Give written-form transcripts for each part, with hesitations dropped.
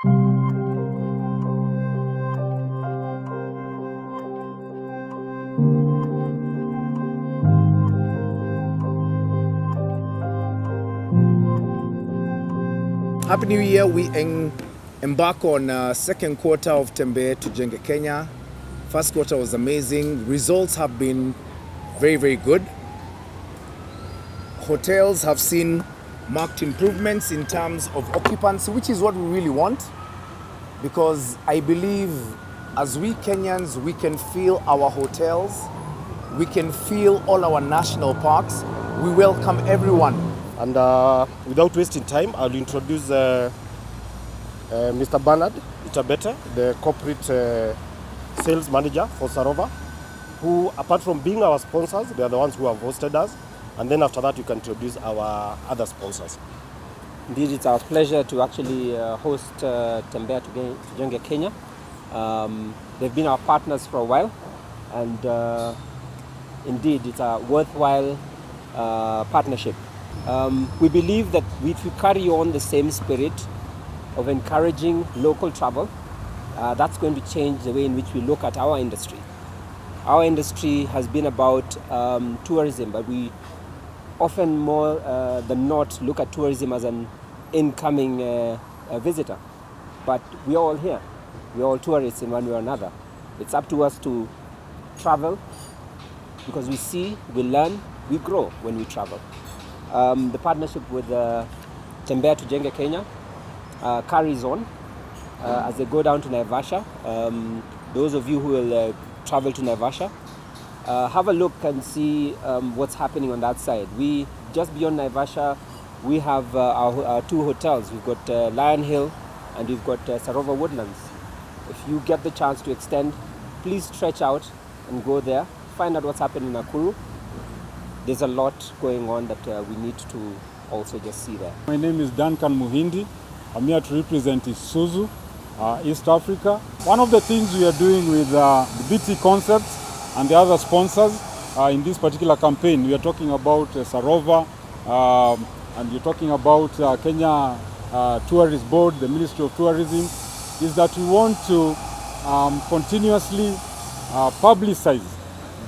Happy New Year. We embark on second quarter of Tembea Tujenge, Kenya. First quarter was amazing. Results have been very, very good. Hotels have seen marked improvements in terms of occupancy, which is what we really want, because I believe as we Kenyans, we can feel our hotels, we can feel all our national parks. We welcome everyone. And without wasting time, I'll introduce Mr. Bernard Itabeta, the corporate sales manager for Sarova, who, apart from being our sponsors, they are the ones who have hosted us. And then after that, you can introduce our other sponsors. Indeed, it's our pleasure to actually host Tembea Tujenge, Kenya. They've been our partners for a while, and indeed, it's a worthwhile partnership. We believe that if we carry on the same spirit of encouraging local travel, that's going to change the way in which we look at our industry. Our industry has been about tourism, but we often more than not look at tourism as an incoming visitor. But we are all here. We are all tourists in one way or another. It's up to us to travel, because we see, we learn, we grow when we travel. The partnership with Tembea Tujenge, Kenya carries on as they go down to Naivasha. Those of you who will travel to Naivasha, have a look and see what's happening on that side. We, just beyond Naivasha, we have our two hotels. We've got Lion Hill and we've got Sarova Woodlands. If you get the chance to extend, please stretch out and go there. Find out what's happening in Nakuru. There's a lot going on that we need to also just see there. My name is Duncan Muhindi. I'm here to represent Isuzu, East Africa. One of the things we are doing with the BT Concepts and the other sponsors in this particular campaign, we are talking about Sarova, and you're talking about Kenya Tourist Board, the Ministry of Tourism, is that we want to continuously publicize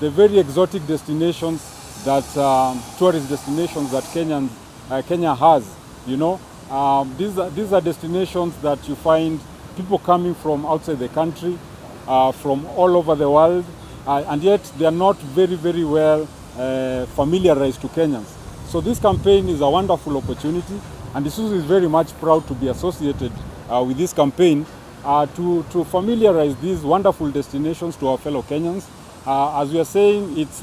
the very exotic destinations that tourist destinations that Kenya has. You know, these are destinations that you find people coming from outside the country, from all over the world, and yet they are not very, very well familiarized to Kenyans. So this campaign is a wonderful opportunity, and Isuzu is very much proud to be associated with this campaign to familiarize these wonderful destinations to our fellow Kenyans. As we are saying, it's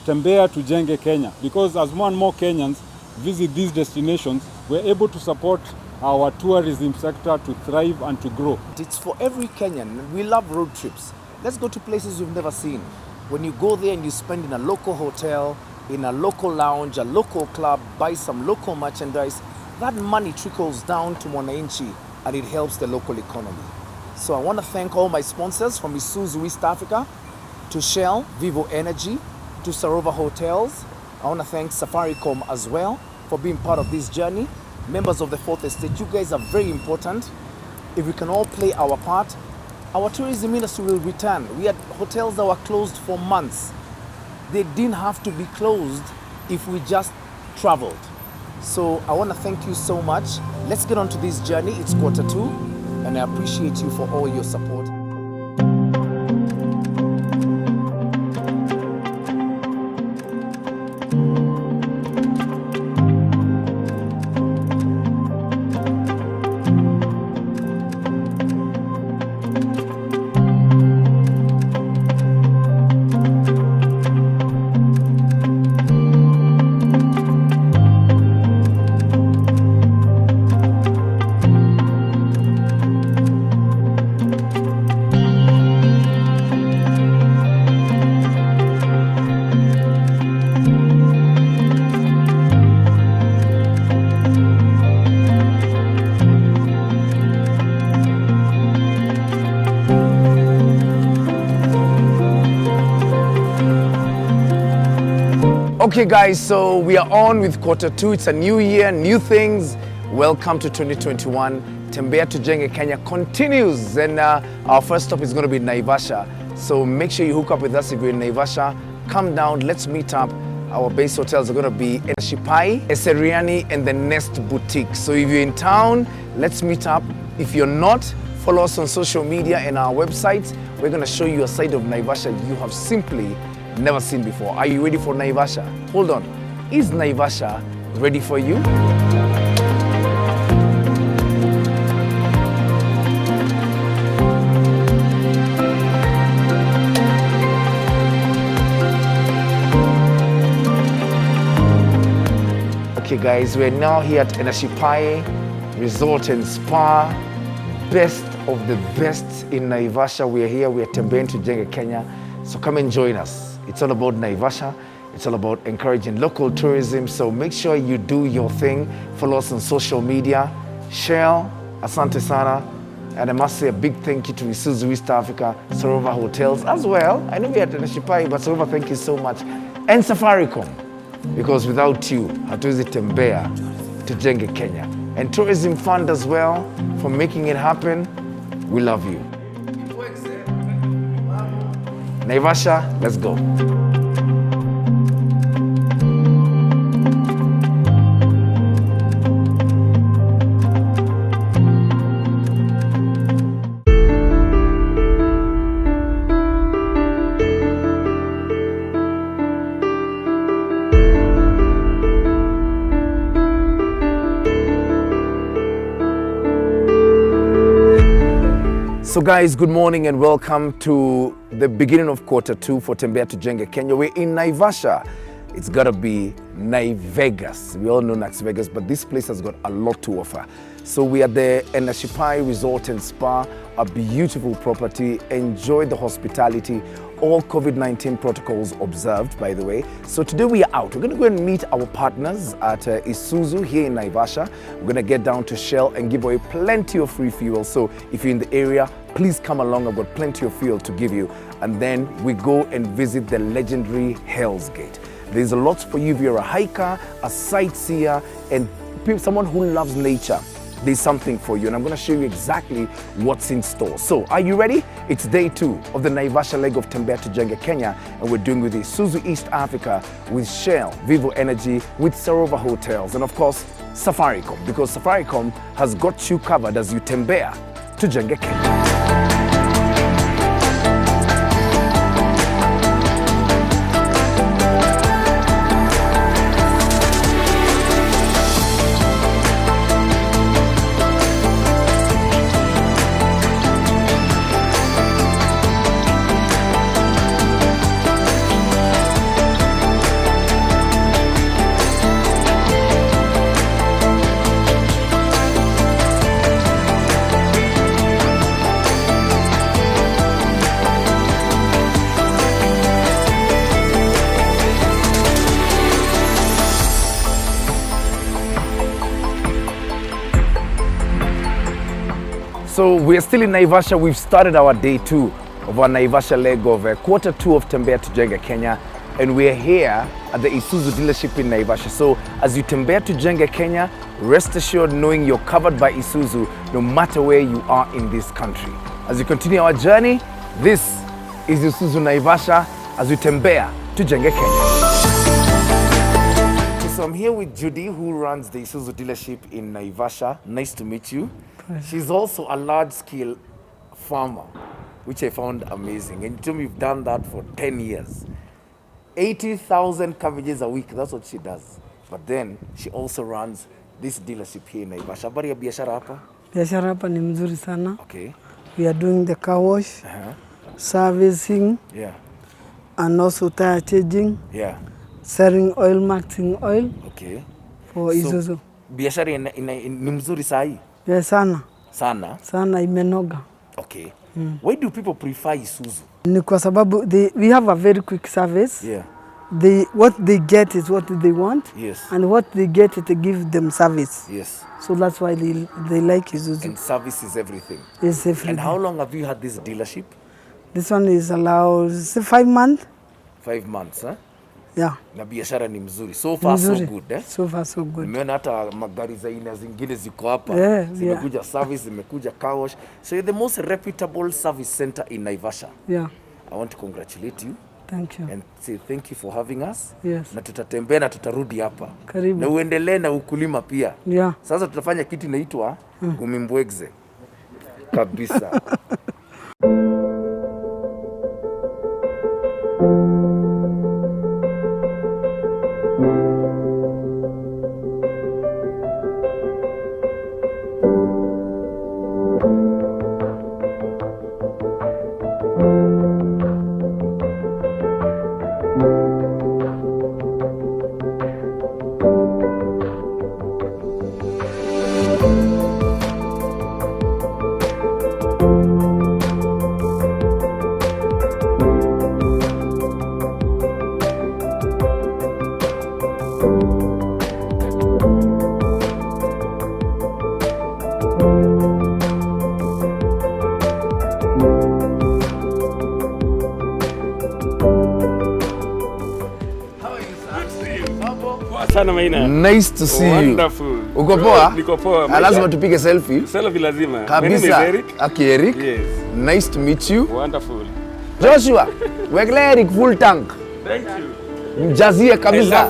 Tembea Tujenge, Kenya, because as more and more Kenyans visit these destinations, we're able to support our tourism sector to thrive and to grow. It's for every Kenyan. We love road trips. Let's go to places you've never seen. When you go there and you spend in a local hotel, in a local lounge, a local club, buy some local merchandise, that money trickles down to Mwananchi and it helps the local economy. So I want to thank all my sponsors, from Isuzu East Africa to Shell, Vivo Energy, to Sarova Hotels. I want to thank Safaricom as well for being part of this journey. Members of the Fourth Estate, you guys are very important. If we can all play our part, our tourism industry will return. We had hotels that were closed for months. They didn't have to be closed if we just traveled. So I want to thank you so much. Let's get on to this journey. It's quarter 2, and I appreciate you for all your support. Okay guys, so we are on with quarter 2. It's a new year, new things. Welcome to 2021. Tembea Tujenge Kenya continues, and our first stop is going to be Naivasha. So make sure you hook up with us if you're in Naivasha. Come down, let's meet up. Our base hotels are going to be Enashipai, Eseriani, and the Nest Boutique. So if you're in town, let's meet up. If you're not, follow us on social media and our website. We're going to show you a side of Naivasha you have simply never seen before. Are you ready for Naivasha? Hold on. Is Naivasha ready for you? Okay guys, we're now here at Enashipai Resort and Spa. Best of the best in Naivasha. We're here, we're Tembea Tujenge Kenya. So come and join us. It's all about Naivasha. It's all about encouraging local tourism. So make sure you do your thing. Follow us on social media. Share, asante sana. And I must say a big thank you to Isuzu East Africa, Sarova Hotels as well. I know we're at Enashipai, but Sarova, thank you so much. And Safaricom. Because without you, hatuwezi Tembea Tujenge Kenya. And Tourism Fund as well for making it happen. We love you. Naivasha, let's go. So guys, good morning and welcome to the beginning of Q2 for Tembea Tujenge Kenya. We're in Naivasha. It's gotta be Vegas. We all know Las Vegas, but this place has got a lot to offer. So we are the Enashipai Resort and Spa, a beautiful property. Enjoy the hospitality. All COVID-19 protocols observed, by the way. So today we are out. We're gonna go and meet our partners at Isuzu here in Naivasha. We're gonna get down to Shell and give away plenty of free fuel. So if you're in the area, please come along. I've got plenty of fuel to give you. And then we go and visit the legendary Hell's Gate. There's a lot for you if you're a hiker, a sightseer, and someone who loves nature. There's something for you, and I'm going to show you exactly what's in store. So, are you ready? It's day 2 of the Naivasha leg of Tembea Tujenge Kenya, and we're doing with Isuzu East Africa, with Shell, Vivo Energy, with Sarova Hotels, and of course, Safaricom, because Safaricom has got you covered as you Tembea Tujenge Kenya. So we're still in Naivasha. We've started our day 2 of our Naivasha leg of Q2 of Tembea Tujenge Kenya, and we're here at the Isuzu dealership in Naivasha. So as you Tembea Tujenge Kenya, rest assured knowing you're covered by Isuzu no matter where you are in this country. As we continue our journey, this is Isuzu Naivasha as we Tembea Tujenge Kenya. So I'm here with Judy, who runs the Isuzu dealership in Naivasha. Nice to meet you. She's also a large-scale farmer, which I found amazing. And you told me you've done that for 10 years. 80,000 cabbages a week, that's what she does. But then she also runs this dealership here in Naivasha. Habari ya biashara hapa? Biashara hapa ni mzuri sana. Okay. We are doing the car wash, servicing, and also tire changing, selling oil, marketing oil for Isuzu. Biashara ni mzuri sahi? Yes, sana. Sana? Sana imenoga. Okay. Why do people prefer Isuzu? Ni kwa sababu we have a very quick service. Yeah. What they get is what they want. Yes. And what they get to give them service. Yes. So that's why they like Isuzu. And service is everything. It's everything. And how long have you had this dealership? This one is allowed 5 months. 5 months, huh? Yeah. Na biashara ni mzuri. So far so good, eh? So far so good. Nimeona hata magari za aina zingine ziko hapa. Zimekuja service, zimekuja car wash. So you're the most reputable service center in Naivasha. Yeah. I want to congratulate you. Thank you. And say thank you for having us. Yes. Na tutatembea na tutarudi hapa. Karibu. Na uendelee na ukulima pia. Yeah. Sasa tutafanya kitu inaitwa gumimbwegze. Kabisa. Sana Maina. Nice to see Wonderful. you. Uko poa? Niko poa. Lazima tupige selfie. Selfie lazima. Kabisa. Aki Eric. Yes. Nice to meet you. Wonderful. Joshua, wegle Eric full tank. Thank you. Mjazie kabisa.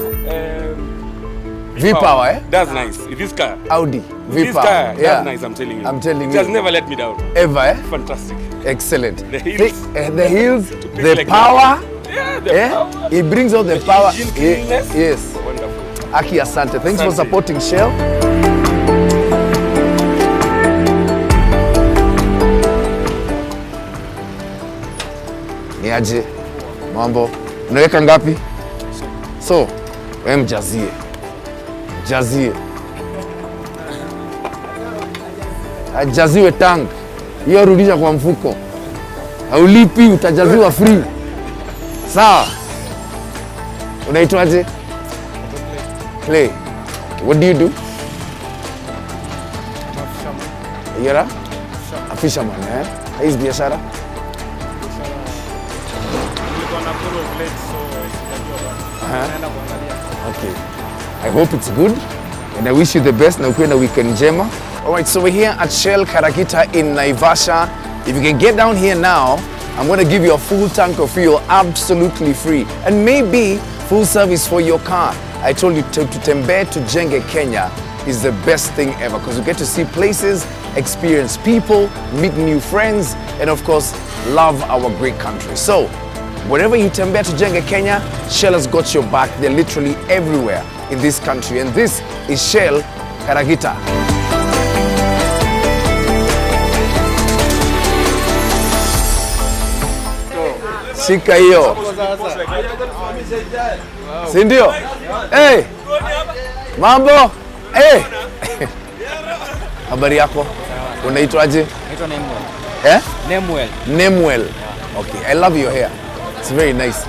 V-Power, eh? That's nice. With this car. Audi. This car, V-Power. that's nice, I'm telling you. I'm telling you. Just never let me down. Ever, eh? Fantastic. Excellent. The hills. The hills, the like power. Yeah, the power. It brings out the power. Engine cleanness. Yes. Wonderful. Aki asante. Thanks for Asante. supporting Shell. Niaje? Mambo. Unaweka ngapi? So, wewe mjazie. Jazie. Ajaziwe tank. Hiyo rudisha kwa mfuko. Haulipi, utajaziwa free. Sawa. Unaitwaje? Clay. What do you do? You're a fisherman, eh? His biashara? Okay. I hope it's good and I wish you the best. Na ukuwe na weekend njema. Alright, so we're here at Shell Karagita in Naivasha. If you can get down here now, I'm going to give you a full tank of fuel absolutely free and maybe full service for your car. I told you to Tembea Tujenge, Kenya is the best thing ever because you get to see places, experience people, meet new friends, and of course, love our great country. So, wherever you Tembea Tujenge, Kenya, Shell has got your back. They're literally everywhere in this country. And this is Shell Karagita. Shika hiyo. Si ndio? Hey. Mambo? Hey. Habari yako? Unaitwaje? Naitwa Nemuel. Eh? Nemuel. Nemuel. Okay, I love your hair. It's very nice.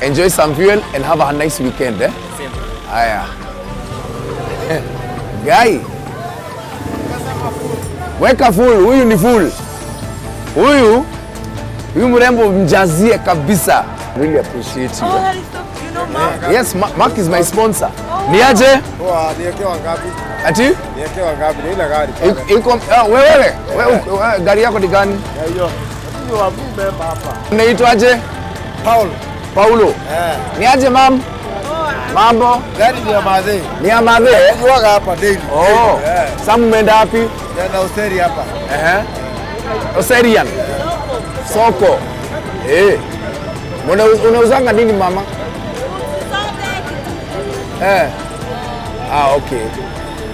Enjoy some fuel and have a nice weekend, eh? Same. Aya. Guy. Weka full, huyu ni full. Huyu mrembo mjazie kabisa. Really appreciate you. Oh, you know Mark? Yes, Mark is my sponsor. Niaje? Poa, niekewa ngapi? Ati? Niekewa ngapi? Ni ile gari. Iko wewe gari yako ni gani? Hiyo. Hiyo wa member hapa. Unaitwaje? Paulo. Niaje mam? Mambo? Gari ni ya madhe. Ni ya madhe? Kuwaga hapa daily. Oh. Sasa mmeenda wapi? Nenda hoteli hapa. Oserian. Soko. Unauzanga nini mama? Okay.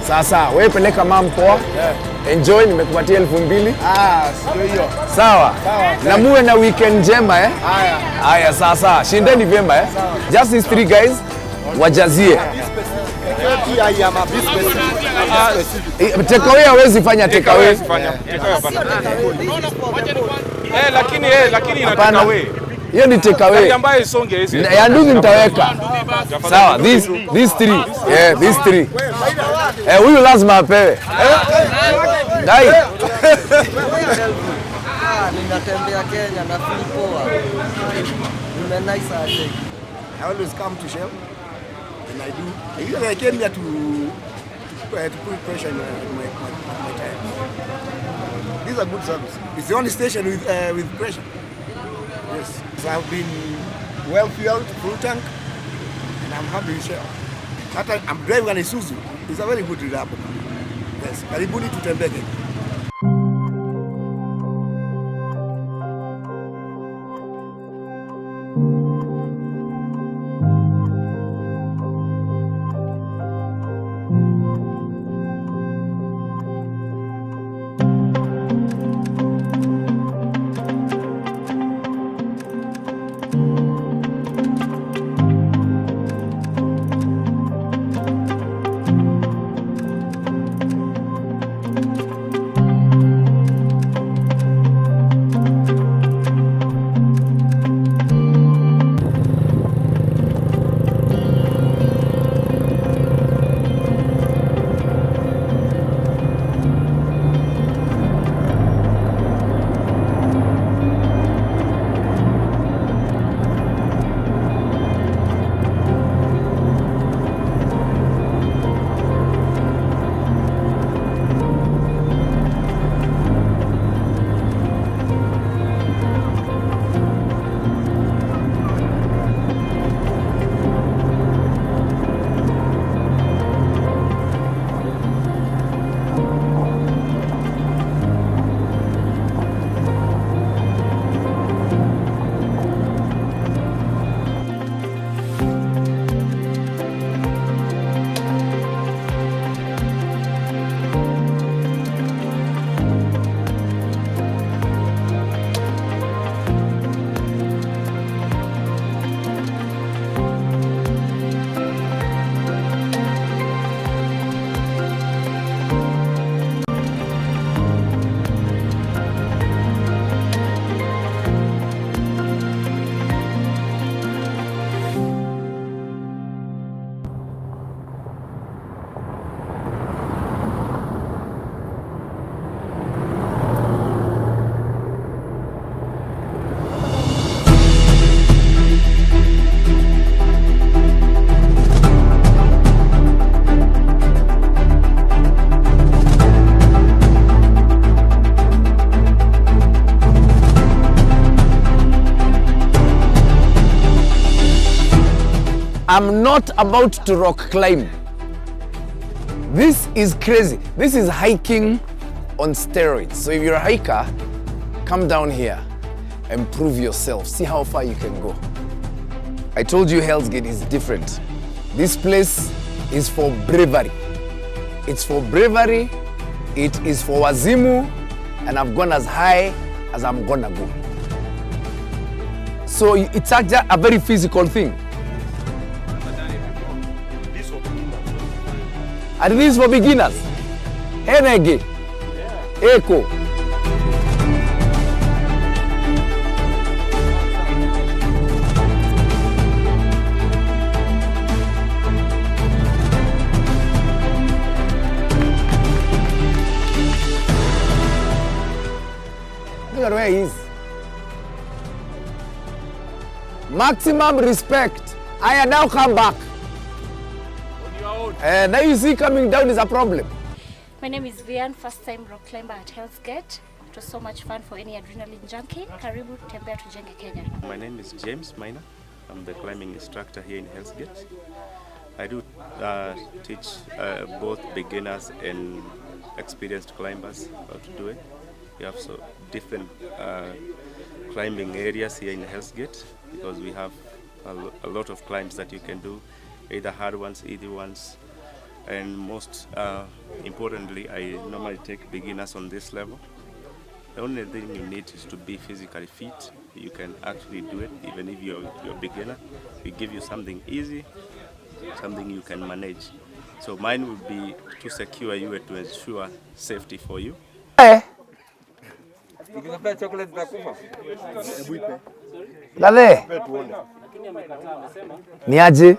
Sasa wewe peleka mama poa. Enjoy, nimekupatia 2,000. Sio hiyo. Sawa. Na muwe na weekend njema eh? Haya sasa. Shindeni vyema eh? Just these 3 guys wajazie. Take away hawezi fanya take away. Lakini ina take away. Hiyo ni take away. Ambayo isonge hizi. Ya ndugu nitaweka. Sawa, these 3. Yeah, these 3. Huyu lazima apewe. Dai. Ninatembea Kenya na feel poa. Nimenaisa aje. I always come to Shell, and I do. Usually I came here to put pressure in my tires. This is a good service. It's the only station with pressure. Yes, so I've been well fueled, full tank, and I'm happy with Shell. I'm driving an Isuzu. It's a very good reliable car. Yes, karibuni to Tembea. I'm not about to rock climb. This is crazy. This is hiking on steroids. So if you're a hiker, come down here and prove yourself. See how far you can go. I told you Hell's Gate is different. This place is for bravery. It's for bravery. It is for wazimu, and I've gone as high as I'm gonna go. So it's actually a very physical thing. And this is for beginners. Henege. Echo. Look at where he is. Maximum respect. I now come back. Now you see coming down is a problem. My name is Vian, first time rock climber at Hell's Gate. It was so much fun for any adrenaline junkie. Karibu Tembea Tujenge, Kenya. My name is James Maina. I'm the climbing instructor here in Hell's Gate. I do teach both beginners and experienced climbers how to do it. We have so different climbing areas here in Hell's Gate because we have a lot of climbs that you can do, either hard ones, easy ones. And most importantly, I normally take beginners on this level. The only thing you need is to be physically fit. You can actually do it even if you're a beginner. We give you something easy, something you can manage. So mine would be to secure you and to ensure safety for you. Lale. Niaje.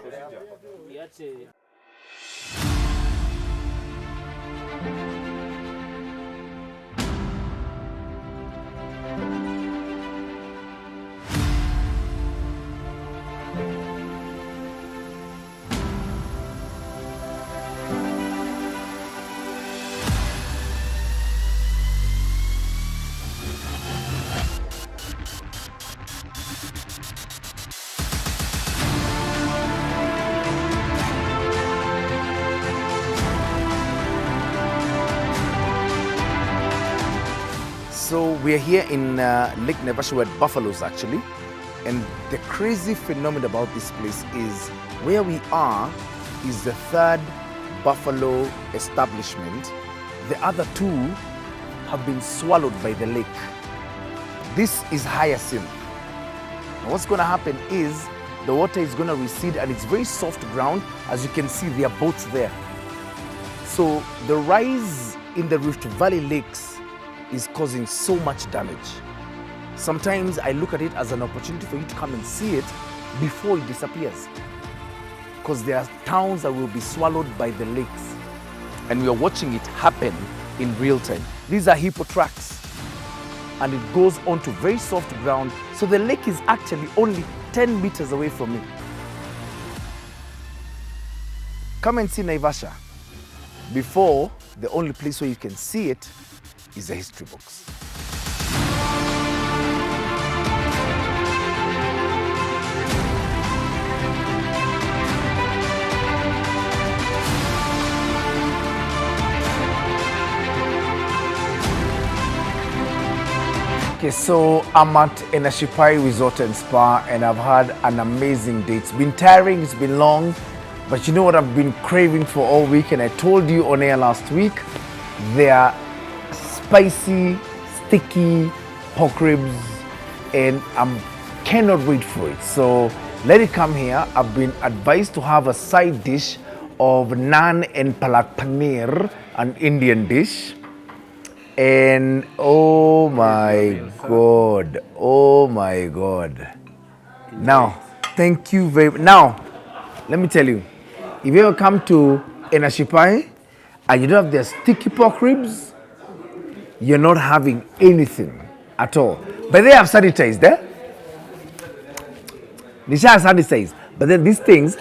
So we're here in Lake Naivasha. We're at buffaloes actually. And the crazy phenomenon about this place is where we are is the third buffalo establishment. The other two have been swallowed by the lake. This is hyacinth. Now what's going to happen is the water is going to recede and it's very soft ground. As you can see, there are boats there. So the rise in the Rift Valley lakes is causing so much damage. Sometimes I look at it as an opportunity for you to come and see it before it disappears. Because there are towns that will be swallowed by the lakes. And we are watching it happen in real time. These are hippo tracks. And it goes onto very soft ground. So the lake is actually only 10 meters away from me. Come and see Naivasha. Before, the only place where you can see it is the history books. Okay, so I'm at Enashipai Resort and Spa and I've had an amazing day. It's been tiring, it's been long, but you know what I've been craving for all week, and I told you on air last week, they are spicy, sticky pork ribs and I cannot wait for it. So let it come here. I've been advised to have a side dish of naan and palak paneer, an Indian dish. And oh my God, oh my God. Now, thank you very much. Now, let me tell you, if you ever come to Enashipai and you don't have their sticky pork ribs, you're not having anything at all. But they have sanitized there. They have sanitized. But then these things,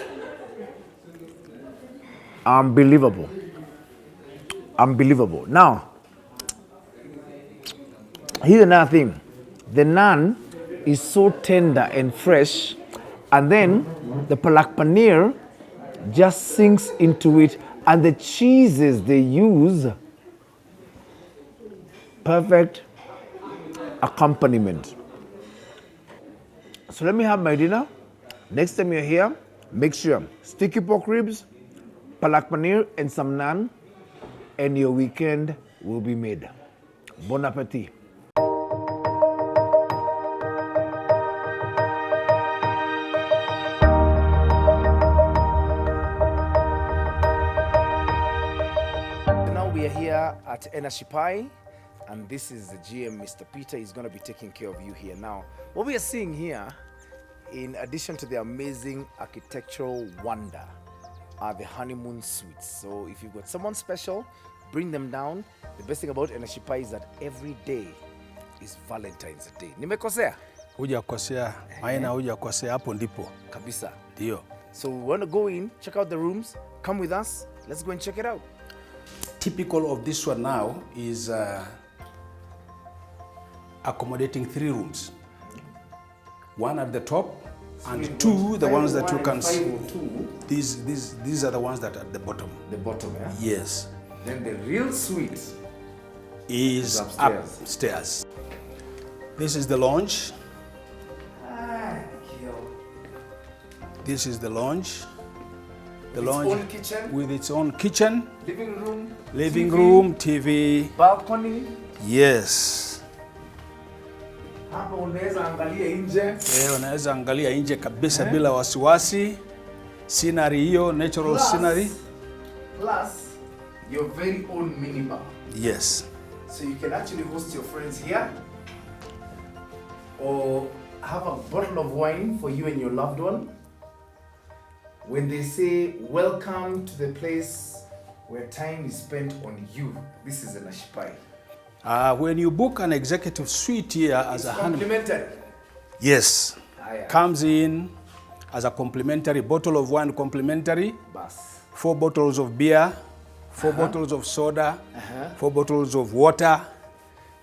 unbelievable. Unbelievable. Now, here's another thing. The naan is so tender and fresh, and then the palak paneer just sinks into it, and the cheeses they use, perfect accompaniment. So let me have my dinner. Next time you're here, make sure sticky pork ribs, palak paneer, and some naan, and your weekend will be made. Bon appetit. We are here at Enashipai, and this is the GM, Mr. Peter. He's going to be taking care of you here. Now, what we are seeing here, in addition to the amazing architectural wonder, are the honeymoon suites. So if you've got someone special, bring them down. The best thing about Enashipai is that every day is Valentine's Day. Nimekosea? Hujakosea. Maina hujakosea, hapo ndipo. Kabisa. Ndio. So we want to go in, check out the rooms. Come with us. Let's go and check it out. Typical of this one now is accommodating 3 rooms. One at the top and 2 the ones that you can see. These are the ones that are at the bottom. The bottom, yeah? Yes. Then the real suite is upstairs. This is the lounge. This is the lounge. The lounge own kitchen, with its own kitchen, living room, TV, balcony. Yes. Hapa unaweza angalia nje. Unaweza angalia nje kabisa bila wasiwasi. Scenery hiyo, natural scenery. Plus your very own minibar. Yes. So you can actually host your friends here, or have a bottle of wine for you and your loved one. When they say, welcome to the place where time is spent on you, this is Enashipai. When you book an executive suite here as a complimentary. Yes. Comes in as a complimentary bottle of wine, complimentary. 4 bottles of beer, 4 bottles of soda, 4 bottles of water,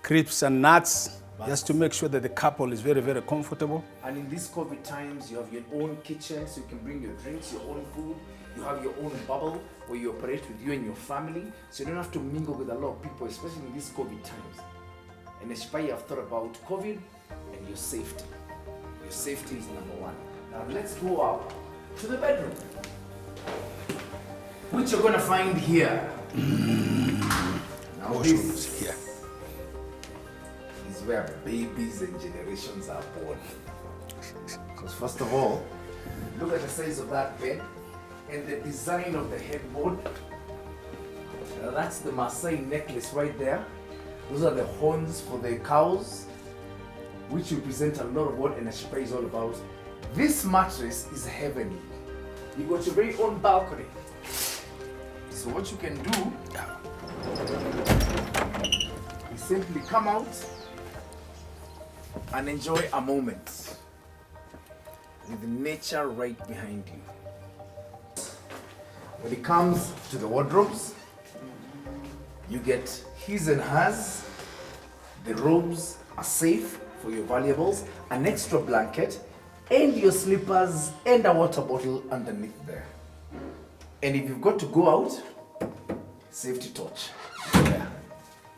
crisps and nuts. Just to make sure that the couple is very, very comfortable. And in these COVID times, you have your own kitchen, so you can bring your drinks, your own food. You have your own bubble where you operate with you and your family, so you don't have to mingle with a lot of people, especially in these COVID times. Enashipai, you have thought about COVID and your safety. Your safety is number one. Now let's go up to the bedroom, which you're going to find here. Now this here is where babies and generations are born. Because first of all, look at the size of that bed and the design of the headboard. Now that's the Maasai necklace right there. Those are the horns for the cows, which represent a lot of what Enashipai is all about. This mattress is heavenly. You got your very own balcony. So what you can do is simply come out and enjoy a moment with nature right behind you. When it comes to the wardrobes, you get his and hers. The robes are safe for your valuables, an extra blanket, and your slippers, and a water bottle underneath there. And if you've got to go out, safety torch. Yeah.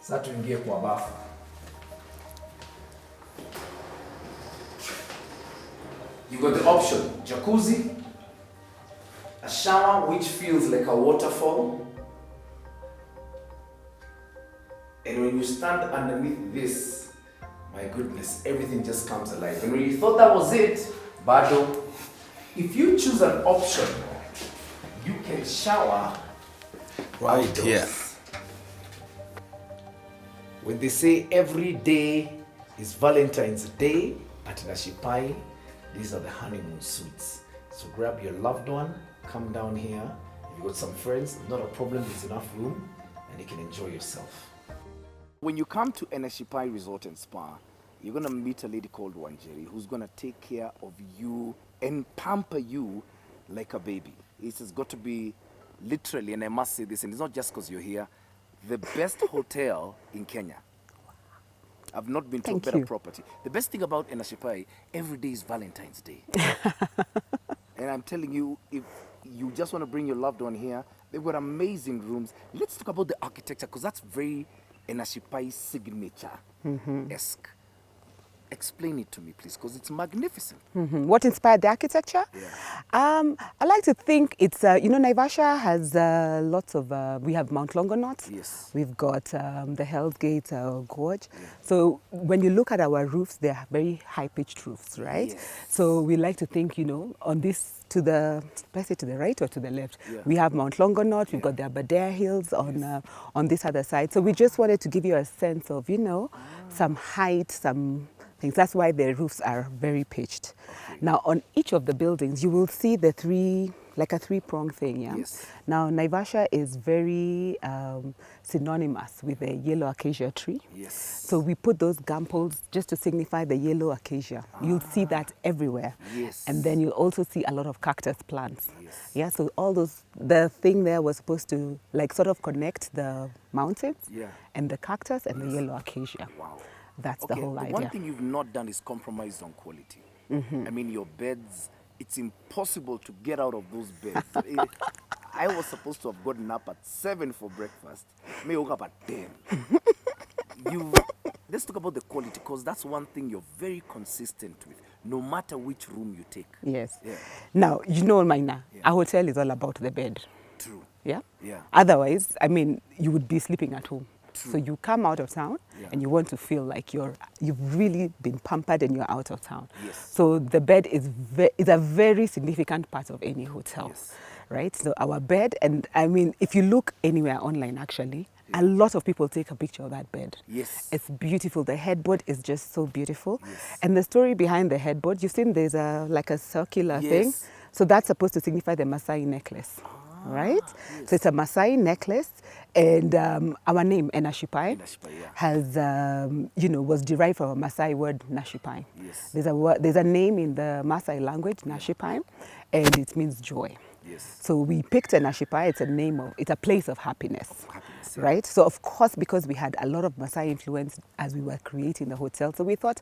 Sasa tuingie kwa bafu. You got the option, jacuzzi, a shower which feels like a waterfall. And when you stand underneath this, my goodness, everything just comes alive. And when you thought that was it, Bado, if you choose an option, you can shower right outdoors. here. When they say every day is Valentine's Day at Enashipai, these are the honeymoon suites. So grab your loved one, come down here. If you've got some friends, not a problem, there's enough room, and you can enjoy yourself. When you come to Enashipai Resort and Spa, you're going to meet a lady called Wanjeri who's going to take care of you and pamper you like a baby. It has got to be literally, and I must say this, and it's not just because you're here, the best hotel in Kenya. I've not been to a better property. The best thing about Enashipai, every day is Valentine's Day. And I'm telling you, if you just want to bring your loved one here, they've got amazing rooms. Let's talk about the architecture, because that's very Enashipai signature-esque. Explain it to me, please, because it's magnificent. What inspired the architecture? Yeah. I like to think it's, you know, Naivasha has lots of, we have Mount Longonot. Yes. We've got the Hell's Gate Gorge. Yeah. So when you look at our roofs, they're very high-pitched roofs, right? Yes. So we like to think, you know, on this, to the, let's say to the right or to the left, Yeah. we have Mount Longonot, we've got the Aberdare Hills on this other side. So we just wanted to give you a sense of, you know, some height, some things. That's why the roofs are very pitched. Okay. Now, on each of the buildings, you will see the like a three-pronged thing, yeah? Yes. Now, Naivasha is very synonymous with the yellow acacia tree. Yes. So we put those gamples just to signify the yellow acacia. You'll see that everywhere. Yes. And then you'll also see a lot of cactus plants. Yes. Yeah, so all those, the thing there was supposed to like sort of connect the mountains and the cactus and the yellow acacia. Wow. That's the whole idea. One thing you've not done is compromise on quality. I mean, your beds, it's impossible to get out of those beds. I was supposed to have gotten up at 7 for breakfast. May woke up at 10. Let's talk about the quality, because that's one thing you're very consistent with, no matter which room you take. Yes. Yeah. Now, you know, Maina, a hotel is all about the bed. True. Yeah? Yeah. Otherwise, I mean, you would be sleeping at home. True. So you come out of town and you want to feel like you've really been pampered and you're out of town. Yes. So the bed is a very significant part of any hotel, right? So our bed, and I mean, if you look anywhere online, actually, a lot of people take a picture of that bed. Yes. It's beautiful. The headboard is just so beautiful. Yes. And the story behind the headboard, you've seen there's like a circular thing. So that's supposed to signify the Maasai necklace. Right? Yes. So it's a Maasai necklace, and our name, Enashipai, has, you know, was derived from a Maasai word, Nashipai. Yes. There's a name in the Maasai language, Nashipai, and it means joy. Yes. So we picked Enashipai, it's a place of happiness, right? So of course, because we had a lot of Maasai influence as we were creating the hotel, so we thought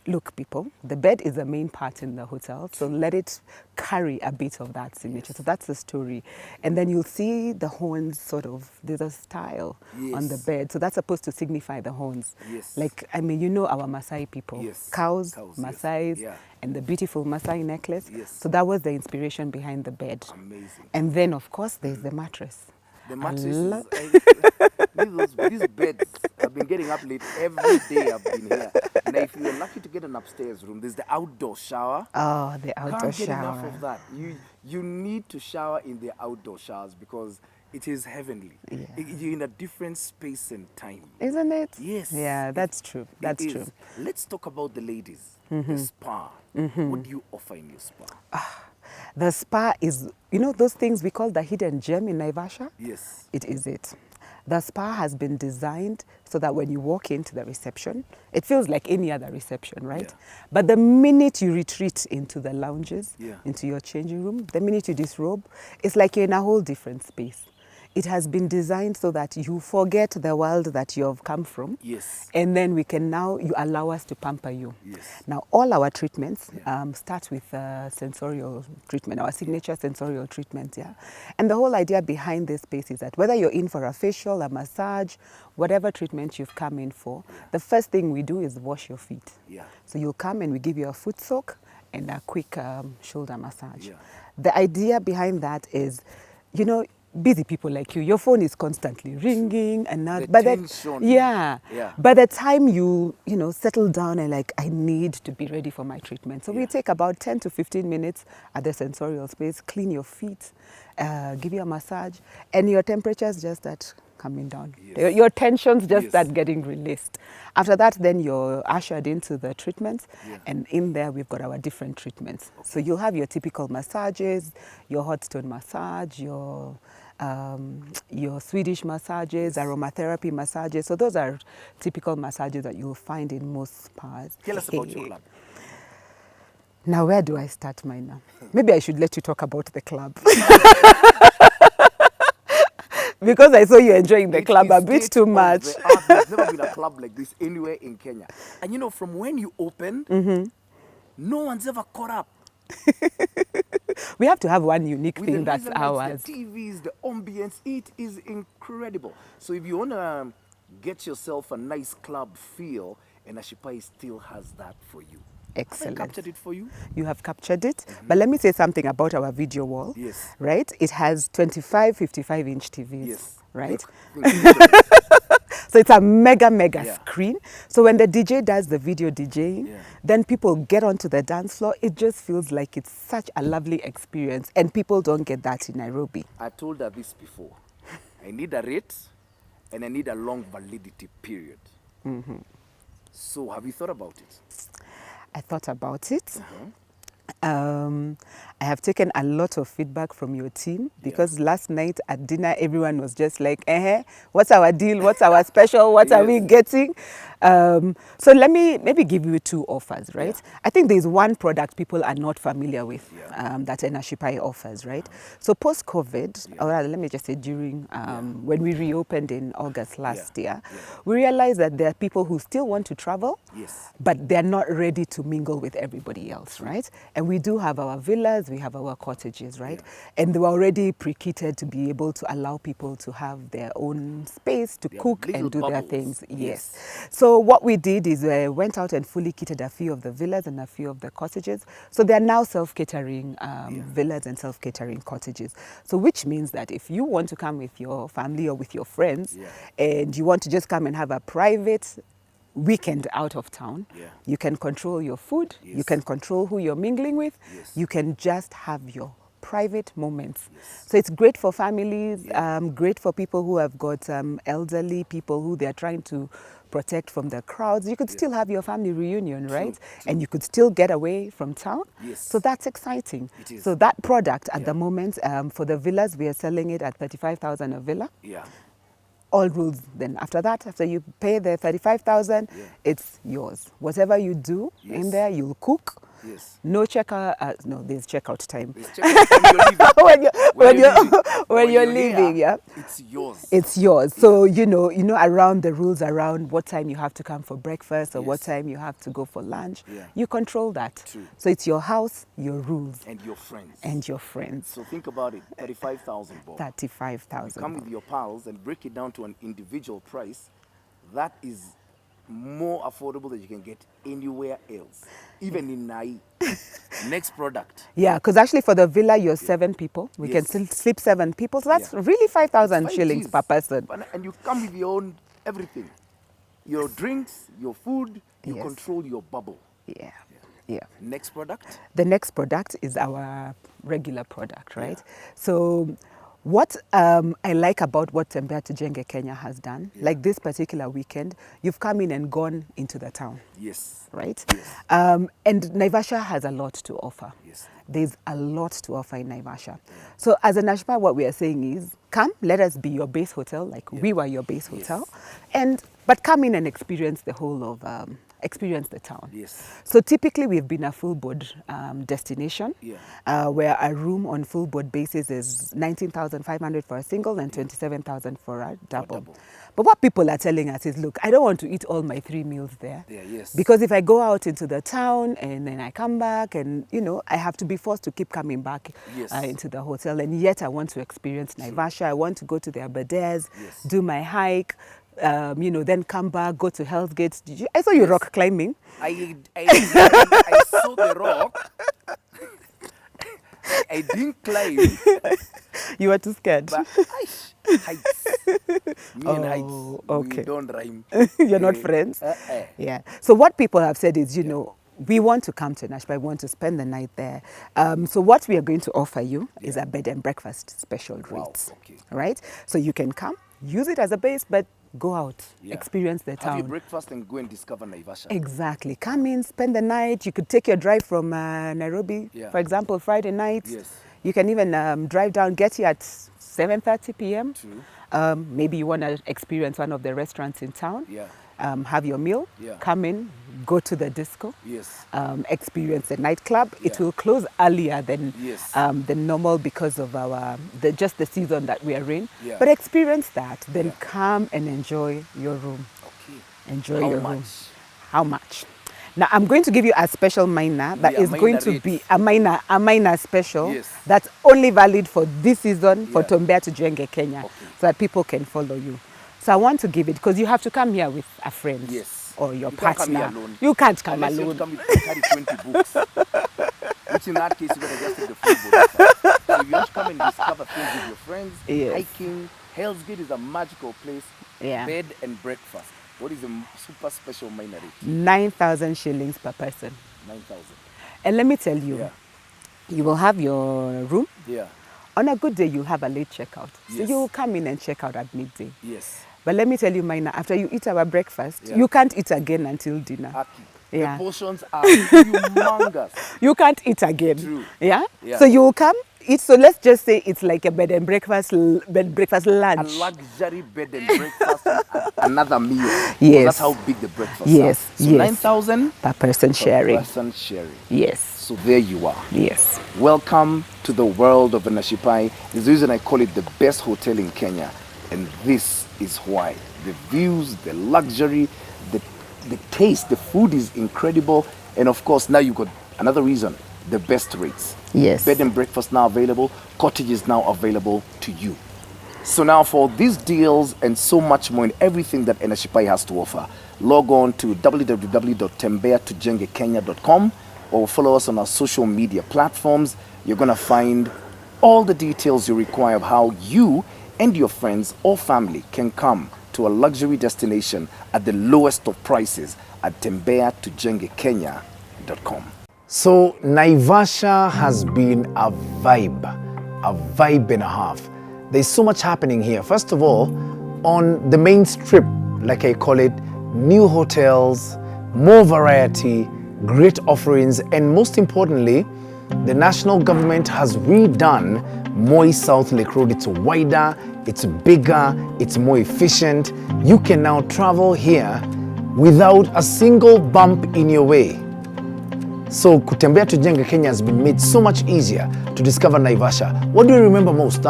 Look, people, the bed is the main part in the hotel, so let it carry a bit of that signature. So that's the story. And then you'll see the horns sort of, there's a style on the bed. So that's supposed to signify the horns. Like, I mean, you know our Maasai people. Cows, Maasais, and the beautiful Maasai necklace. So that was the inspiration behind the bed. Amazing. And then, of course, there's the mattress. The mattress these beds, I've been getting up late every day I've been here. Now, if you're lucky to get an upstairs room, there's the outdoor shower. Oh, the outdoor Can't get shower. enough of that. You need to shower in the outdoor showers because it is heavenly. You're in a different space and time. Isn't it? Yes. Yeah, that's true. That's true. Let's talk about the ladies. The spa. What do you offer in your spa? The spa is, you know those things we call the hidden gem in Naivasha? Yes. It is it. The spa has been designed so that when you walk into the reception, it feels like any other reception, right? But the minute you retreat into the lounges, into your changing room, the minute you disrobe, it's like you're in a whole different space. It has been designed so that you forget the world that you have come from. Yes. And then we can now, you allow us to pamper you. Yes. Now, all our treatments start with sensorial treatment, our signature sensorial treatment, And the whole idea behind this space is that whether you're in for a facial, a massage, whatever treatment you've come in for, the first thing we do is wash your feet. So you'll come and we give you a foot soak and a quick shoulder massage. The idea behind that is, you know, busy people like you, your phone is constantly ringing and not. By the time you settle down and like, I need to be ready for my treatment. So we take about 10 to 15 minutes at the sensorial space, clean your feet, give you a massage, and your temperatures just start coming down. Your tensions just start getting released. After that, then you're ushered into the treatments, and in there we've got our different treatments. So you'll have your typical massages, your hot stone massage, your Swedish massages, aromatherapy massages. So those are typical massages that you'll find in most spas. Tell us about your club. Now, where do I start, Maina? Maybe I should let you talk about the club. Because I saw you enjoying the club a bit too much. There's never been a club like this anywhere in Kenya. And you know, from when you opened, no one's ever caught up. We have to have one unique thing that's lights, ours. The TVs, the ambience, it is incredible. So if you want to get yourself a nice club feel, Enashipai still has that for you. Excellent. Have I captured it for you? You have captured it. But let me say something about our video wall. Yes. Right? It has 25, 55-inch TVs. Yes. Right? So it's a mega screen. So when the DJ does the video DJing, then people get onto the dance floor. It just feels like it's such a lovely experience. And people don't get that in Nairobi. I told her this before. I need a rate and I need a long validity period. So have you thought about it? I thought about it. I have taken a lot of feedback from your team because last night at dinner, everyone was just like, what's our deal? What's our special? What are we getting? So let me maybe give you two offers, right? I think there's one product people are not familiar with that Enashipai offers, right? So post-COVID, or rather, let me just say during when we reopened in August last year, we realized that there are people who still want to travel, but they're not ready to mingle with everybody else, right? And we do have our villas, we have our cottages, right? And they were already pre-kitted to be able to allow people to have their own space to cook and do their things. So what we did is we went out and fully kitted a few of the villas and a few of the cottages. So they're now self-catering villas and self-catering cottages. So which means that if you want to come with your family or with your friends and you want to just come and have a private weekend out of town, you can control your food, you can control who you're mingling with, you can just have your private moments. So it's great for families, great for people who have got elderly people who they're trying to protect from the crowds. You could still have your family reunion, right? And you could still get away from town. So that's exciting. So that product at the moment, for the villas, we are selling it at 35,000 a villa. All rules. Then after that, after you pay the 35,000, it's yours. Whatever you do in there, you'll cook. Yes. No checkout. No, there's checkout time. There's checkout time when you're leaving, yeah. It's yours. It's yours. So you know around the rules around what time you have to come for breakfast or what time you have to go for lunch. Yeah. You control that. True. So it's your house, your rules, and your friends. And your friends. So think about it. 35,000 bob. 35,000. Come with your pals and break it down to an individual price. That is more affordable than you can get anywhere else, even in Nai. Next product. Yeah, because actually for the villa, you're 7 people. We can still sleep 7 people. So that's really 5,000 shillings per person. And you come with your own everything. Your drinks, your food, you control your bubble. Yeah. Next product? The next product is our regular product, right? So what I like about what Tembea Tujenge Kenya has done, like this particular weekend, you've come in and gone into the town. Yes. Right? Yes. And Naivasha has a lot to offer. Yes. There's a lot to offer in Naivasha. So as Enashipai, what we are saying is, come, let us be your base hotel, like we were your base hotel. But come in and experience the whole of, experience the town. Yes. So typically we've been a full board destination, where a room on full board basis is 19,500 for a single and 27,000 for a double. But what people are telling us is, look, I don't want to eat all my 3 meals there. Because if I go out into the town and then I come back and, I have to be forced to keep coming back into the hotel. And yet I want to experience Naivasha. I want to go to the Aberdares, do my hike, then come back, go to Hell's Gate. I saw you rock climbing. I saw the rock. I didn't climb. You were too scared. But heights. Me and heights, we don't rhyme. You're not friends? Yeah. So what people have said is, we want to come to Enashipai, we want to spend the night there. So what we are going to offer you is a bed and breakfast special rates. Right? So you can come, use it as a base, but go out, experience the town. Have your breakfast and go and discover Naivasha. Exactly. Come in, spend the night. You could take your drive from Nairobi, for example, Friday night. Yes. You can even drive down, get here at 7:30 p.m. True. Maybe you want to experience one of the restaurants in town. Yeah. Have your meal, come in, go to the disco, experience the nightclub. It will close earlier than normal because of just the season that we are in. But experience that, then come and enjoy your room. Enjoy your room. How much? Now I'm going to give you a special Maina that is going to be a Maina special that's only valid for this season for Tembea Tujenge Kenya, so that people can follow you. So I want to give it because you have to come here with a friend or your partner. You can't come alone. You come with carry 20 books. Which in that case, you better just take the full book. So if you want to come and discover things with your friends, hiking, Hell's Gate is a magical place. Bed and breakfast. What is the super special Maina rate? 9,000 shillings per person. 9,000. And let me tell you, you will have your room. Yeah. On a good day, you have a late checkout. So you will come in and check out at midday. Yes. But let me tell you, Maina, after you eat our breakfast, you can't eat again until dinner. The portions are humongous. You can't eat again. True. Yeah? So you will come, eat. So let's just say it's like a bed and breakfast lunch. A luxury bed and breakfast and another meal. Yes. So that's how big the breakfast is. So 9,000 per person sharing. Yes. So there you are. Yes. Welcome to the world of Enashipai. There's a reason I call it the best hotel in Kenya. And this is why. The views, the luxury, the taste, the food is incredible. And of course, now you've got another reason, the best rates. Yes. Bed and breakfast now available. Cottage is now available to you. So now for these deals and so much more and everything that Enashipai has to offer, log on to www.tembeatujengekenya.com or follow us on our social media platforms. You're going to find all the details you require of how you and your friends or family can come to a luxury destination at the lowest of prices at tembeatujengekenya.com. So Naivasha has been a vibe and a half. There's so much happening here. First of all, on the main strip, like I call it, new hotels, more variety, great offerings, and most importantly, the national government has redone Moi South Lake Road. It's wider, it's bigger, it's more efficient. You can now travel here without a single bump in your way. So Tembea Tujenge Kenya has been made so much easier to discover Naivasha. What do you remember most?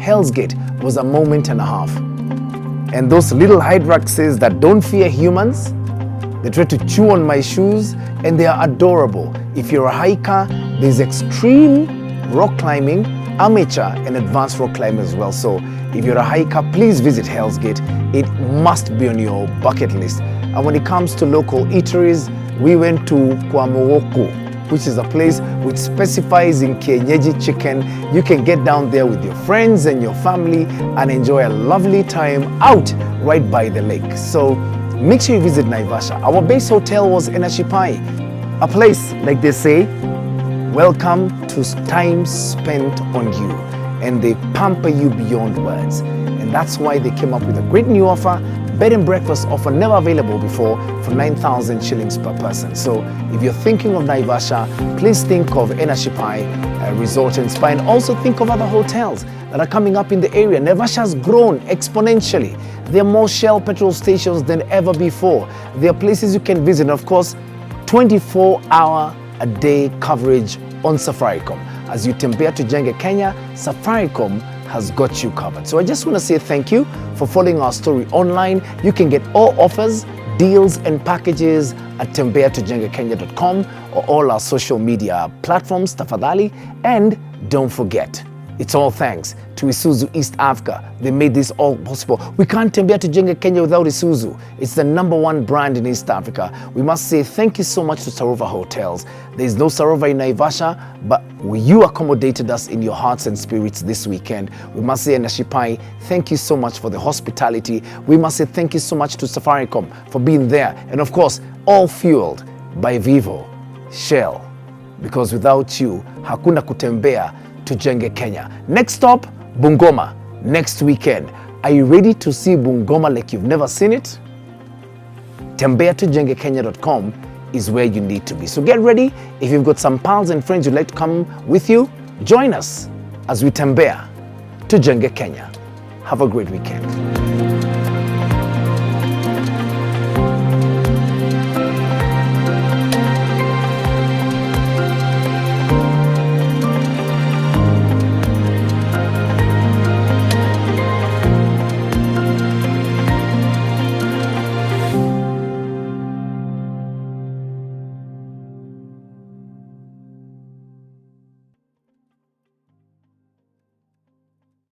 Hell's Gate was a moment and a half. And those little Hyraxes that don't fear humans, they try to chew on my shoes, and they are adorable. If you're a hiker, there's extreme rock climbing, amateur and advanced rock climbing as well. So if you're a hiker, please visit Hell's Gate. It must be on your bucket list. And when it comes to local eateries, we went to Kwamuoku, which is a place which specifies in kienyeji chicken. You can get down there with your friends and your family and enjoy a lovely time out right by the lake. So make sure you visit Naivasha. Our base hotel was Enashipai, a place, like they say, welcome to time spent on you, and they pamper you beyond words. And that's why they came up with a great new offer, bed and breakfast offer never available before, for 9,000 shillings per person. So if you're thinking of Naivasha, please think of Enashipai Resort and Spa, and also think of other hotels that are coming up in the area. Naivasha has grown exponentially. There are more Shell petrol stations than ever before. There are places you can visit, and of course, 24-hour-a-day coverage on Safaricom. As you Tembea Tujenge Kenya, Safaricom has got you covered. So I just want to say thank you for following our story online. You can get all offers, deals and packages at tembeatujengekenya.com or all our social media platforms, tafadhali. And don't forget, it's all thanks to Isuzu East Africa. They made this all possible. We can't Tembea Tujenge Kenya without Isuzu. It's the #1 brand in East Africa. We must say thank you so much to Sarova Hotels. There's no Sarova in Naivasha, but you accommodated us in your hearts and spirits this weekend. We must say Enashipai, thank you so much for the hospitality. We must say thank you so much to Safaricom for being there. And of course, all fueled by Vivo, Shell, because without you, hakuna kutembea Tujenge Kenya. Next stop, Bungoma, next weekend. Are you ready to see Bungoma like you've never seen it? TembeaTujengekenya.com is where you need to be. So get ready. If you've got some pals and friends who'd like to come with you, join us as we Tembea Tujenge Kenya. Have a great weekend.